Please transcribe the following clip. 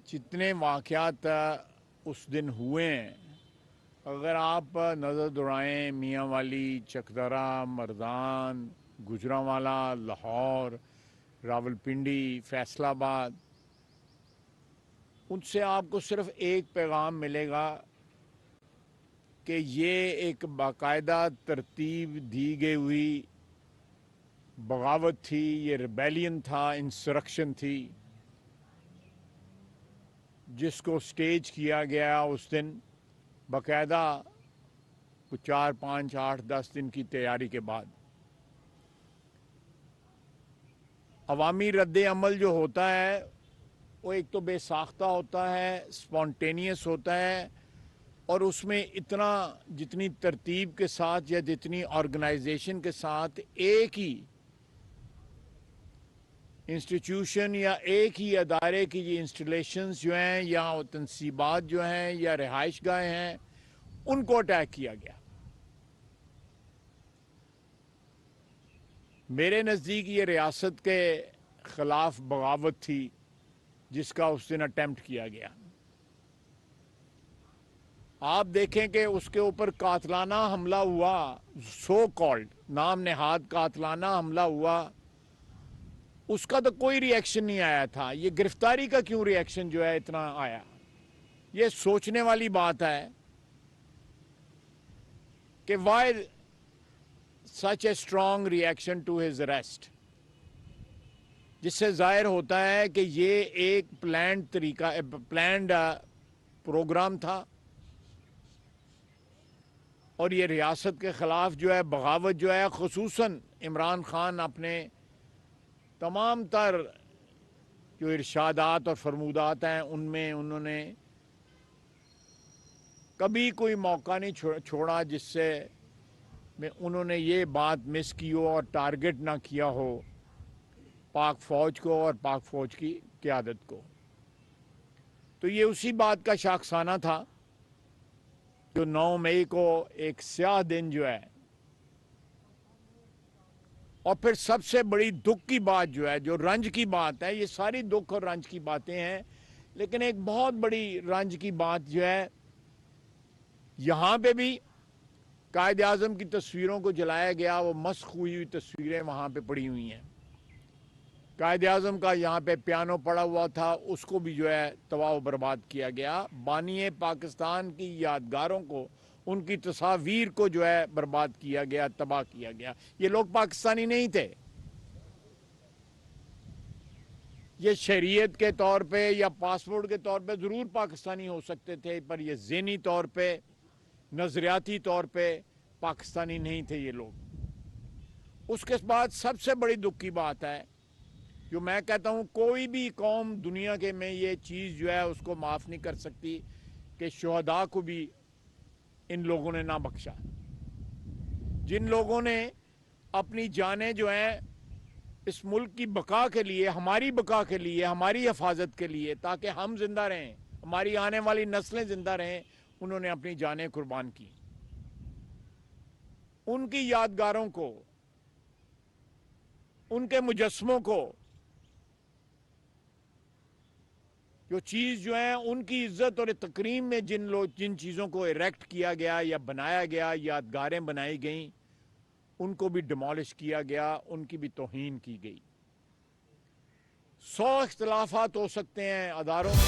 जितने वाक़यात उस दिन हुए हैं, अगर आप नज़र दौड़ाएँ मियाँ वाली, चकदरा, मर्दान, गुजरांवाला, लाहौर, रावलपिंडी, फैसलाबाद, उनसे आपको सिर्फ़ एक पैगाम मिलेगा कि ये एक बाकायदा तरतीब दी गई हुई बगावत थी, ये रिबेलियन था, इंसरक्शन थी, जिसको स्टेज किया गया उस दिन बाकायदा 4, 5, 8, 10 दिन की तैयारी के बाद। अवामी रद्द अमल जो होता है वो एक तो बेसाख्ता होता है, स्पॉन्टेनियस होता है, और उसमें इतना जितनी तरतीब के साथ या जितनी ऑर्गेनाइजेशन के साथ एक ही इंस्टीट्यूशन या एक ही अदारे की इंस्टॉलेशंस जो हैं या तनसीबात जो हैं या रिहाइश गाहें हैं, उनको अटैक किया गया। मेरे नज़दीक ये रियासत के ख़िलाफ़ बगावत थी जिसका उस दिन अटेम्प्ट किया गया। आप देखें कि उसके ऊपर कातलाना हमला हुआ, सो कॉल्ड नाम नेहाद कातलाना हमला हुआ, उसका तो कोई रिएक्शन नहीं आया था। ये गिरफ्तारी का क्यों रिएक्शन जो है इतना आया? ये सोचने वाली बात है कि why such a strong reaction to his arrest, जिससे जाहिर होता है कि ये एक प्लान्ड प्रोग्राम था और ये रियासत के ख़िलाफ़ जो है बगावत जो है, ख़ुसूसन इमरान खान अपने तमाम तर जो इरशादात और फरमूदात हैं उनमें उन्होंने कभी कोई मौका नहीं छोड़ा जिससे में उन्होंने ये बात मिस की हो और टारगेट ना किया हो पाक फ़ौज को और पाक फ़ौज की क़यादत को। तो ये उसी बात का शाखसाना था जो 9 मई को एक स्याह दिन जो है, और फिर सबसे बड़ी दुख की बात जो है, जो रंज की बात है, ये सारी दुख और रंज की बातें हैं, लेकिन एक बहुत बड़ी रंज की बात जो है, यहाँ पे भी कायद आज़म की तस्वीरों को जलाया गया, वो मस्ख हुई तस्वीरें वहाँ पे पड़ी हुई हैं। कायद आज़म का यहाँ पे पियानो पड़ा हुआ था, उसको भी जो है तबाह बर्बाद किया गया। बानी पाकिस्तान की यादगारों को, उनकी तस्वीर को जो है बर्बाद किया गया, तबाह किया गया। ये लोग पाकिस्तानी नहीं थे। ये शरीयत के तौर पे या पासपोर्ट के तौर पे ज़रूर पाकिस्तानी हो सकते थे, पर ये ज़हनी तौर पे, नज़रियाती तौर पे पाकिस्तानी नहीं थे ये लोग। उसके बाद सबसे बड़ी दुख की बात है, जो मैं कहता हूँ कोई भी कौम दुनिया के में ये चीज़ जो है उसको माफ़ नहीं कर सकती कि शुहदा को भी इन लोगों ने ना बख्शा। जिन लोगों ने अपनी जानें जो हैं इस मुल्क की बका के लिए, हमारी बका के लिए, हमारी हिफाजत के लिए, ताकि हम जिंदा रहें, हमारी आने वाली नस्लें जिंदा रहें, उन्होंने अपनी जानें कुर्बान की। उनकी यादगारों को, उनके मुजस्समों को, जो चीज़ जो है उनकी इज्जत और तकरीम में जिन चीज़ों को इरेक्ट किया गया या बनाया गया, यादगारें बनाई गईं, उनको भी डिमोलिश किया गया, उनकी भी तौहीन की गई। 100 इख्तिलाफात हो सकते हैं अदारों में,